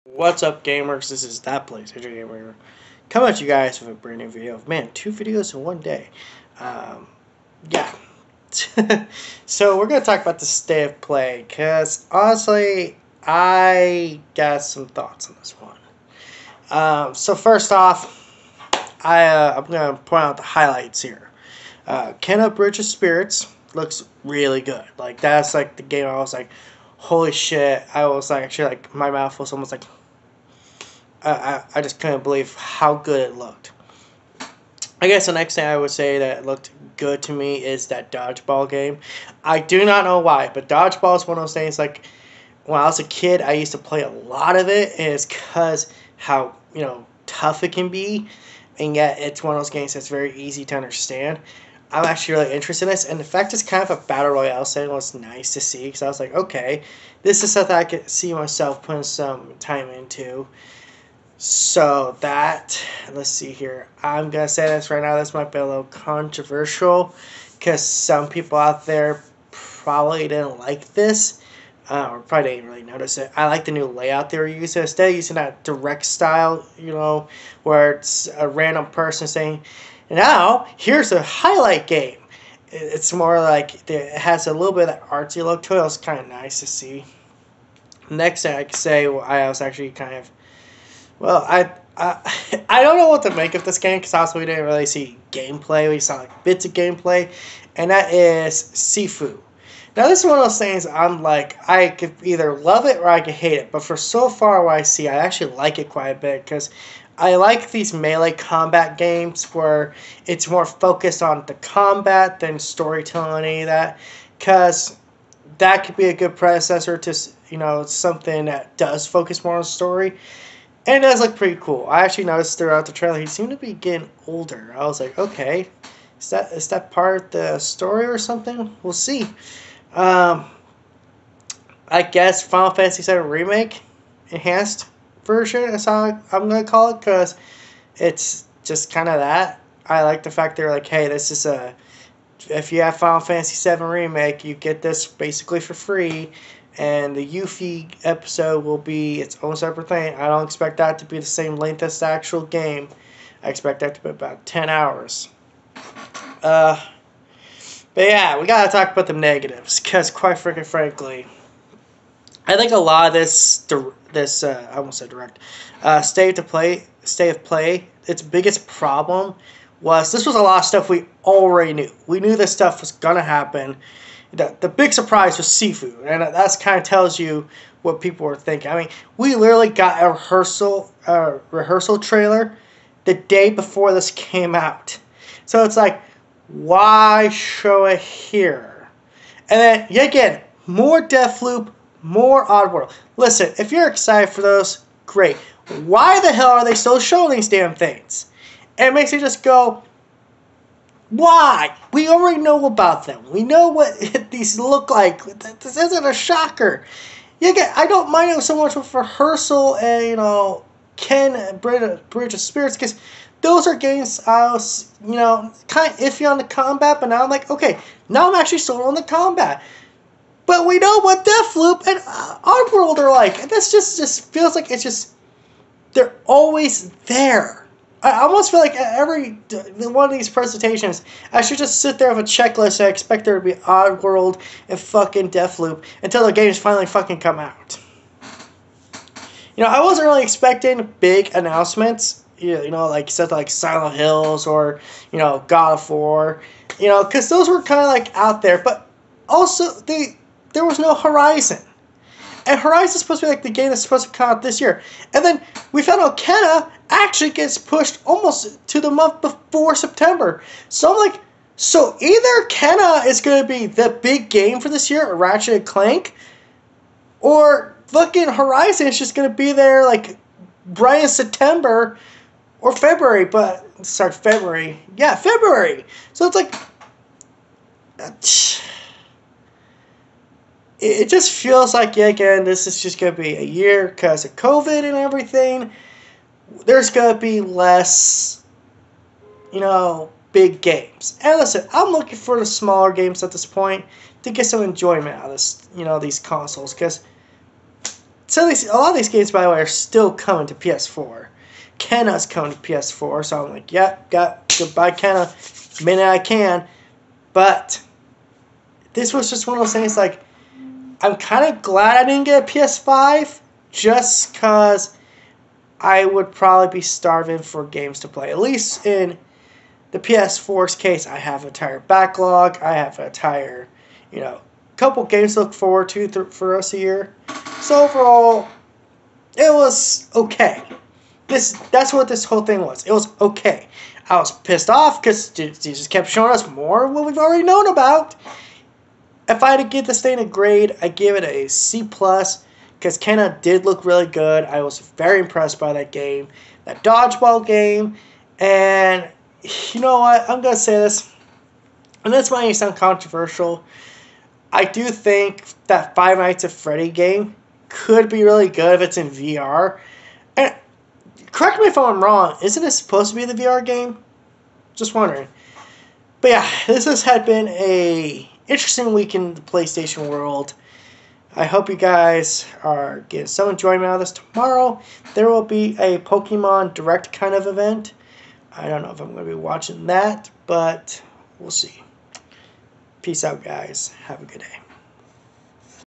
What's up, gamers? This is That PlayStation Gamer coming at you guys with a brand new video. Man, 2 videos in one day. Um, yeah. So we're gonna talk about the state of play, cause honestly, I got some thoughts on this one. So first off, I'm gonna point out the highlights here. Kena Bridge of Spirits looks really good. Like that's like the game I was like, holy shit! I was like actually like my mouth was almost like I just couldn't believe how good it looked. I guess the next thing I would say that looked good to me is that dodgeball game. I do not know why, but dodgeball is one of those things like when I was a kid, I used to play a lot of it, and it's because how tough it can be, and yet it's one of those games that's very easy to understand. I'm actually really interested in this, and the fact it's kind of a battle royale setting was nice to see because I was like, okay, this is something I could see myself putting some time into. So that, let's see here. I'm going to say this right now. This might be a little controversial because some people out there probably didn't like this. Or probably didn't really notice it. I like the new layout they were using. Instead of using that direct style, where it's a random person saying, now, here's a highlight game. It's more like it has a little bit of that artsy look to it. It was kind of nice to see. Next thing I could say, I was actually kind of well, I don't know what to make of this game because also we didn't really see gameplay. We saw like bits of gameplay, and that is Sifu. Now this is one of those things I'm like I could either love it or I could hate it. But for so far what I see, I actually like it quite a bit because I like these melee combat games where it's more focused on the combat than storytelling any of that. Because that could be a good predecessor to something that does focus more on story. And it does look pretty cool. I actually noticed throughout the trailer he seemed to be getting older. I was like, okay, is that part of the story or something? We'll see. Um, I guess Final Fantasy VII Remake enhanced version is how I'm gonna call it because it's just kind of that. I like the fact they're like, hey, this is a if you have Final Fantasy VII Remake, you get this basically for free. And the Yuffie episode will be its own separate thing. I don't expect that to be the same length as the actual game. I expect that to be about 10 hours. But yeah, we gotta talk about the negatives, because quite freaking frankly, I think a lot of I almost said direct, state of play, its biggest problem was this was a lot of stuff we already knew. We knew this stuff was gonna happen. The big surprise was Sifu, and that's kind of tells you what people were thinking. I mean, we literally got a rehearsal trailer the day before this came out. So it's like, why show it here? And then, yet again, more Deathloop, more Oddworld. Listen, if you're excited for those, great. Why the hell are they still showing these damn things? And it makes you just go, why? We already know about them. We know what these look like. This isn't a shocker. I don't mind it so much with rehearsal and Ken Bridge of Spirits because those are games I was kind of iffy on the combat, but now I'm like, okay, now I'm actually sold on the combat. But we know what Deathloop and Oddworld are like, and this just feels like it's just they're always there. I almost feel like every one of these presentations, I should just sit there with a checklist and expect there to be Oddworld and fucking Deathloop until the games finally fucking come out. I wasn't really expecting big announcements, like stuff like Silent Hills or, God of War, because those were kind of like out there, but also there was no Horizon. And Horizon's supposed to be like the game that's supposed to come out this year. And then we found out Kena actually gets pushed almost to the month before September. So I'm like, so either Kena is going to be the big game for this year, or Ratchet and Clank, or fucking Horizon is just going to be there like right in September or February. February. Yeah, February. So it's like, it just feels like, yeah, again, this is just going to be a year because of COVID and everything. There's going to be less, big games. And listen, I'm looking for the smaller games at this point to get some enjoyment out of this, these consoles. Because So a lot of these games, by the way, are still coming to PS4. Kenna's coming to PS4, so I'm like, yep, goodbye Kenna, minute I can. But this was just one of those things, like, I'm kind of glad I didn't get a PS5, just because I would probably be starving for games to play. At least in the PS4's case, I have an entire backlog. I have an entire, couple games to look forward to for the rest of the year. So overall, it was okay. That's what this whole thing was. It was okay. I was pissed off because they just kept showing us more of what we've already known about. If I had to give this thing a grade, I give it a C+, because Kenna did look really good. I was very impressed by that game, that dodgeball game. And you know what? I'm going to say this, and this might sound controversial. I do think that Five Nights at Freddy game could be really good if it's in VR. And correct me if I'm wrong, isn't it supposed to be the VR game? Just wondering. But yeah, this had been a interesting week in the PlayStation world. I hope you guys are getting some enjoyment out of this. Tomorrow, there will be a Pokemon Direct kind of event. I don't know if I'm going to be watching that, but we'll see. Peace out, guys. Have a good day.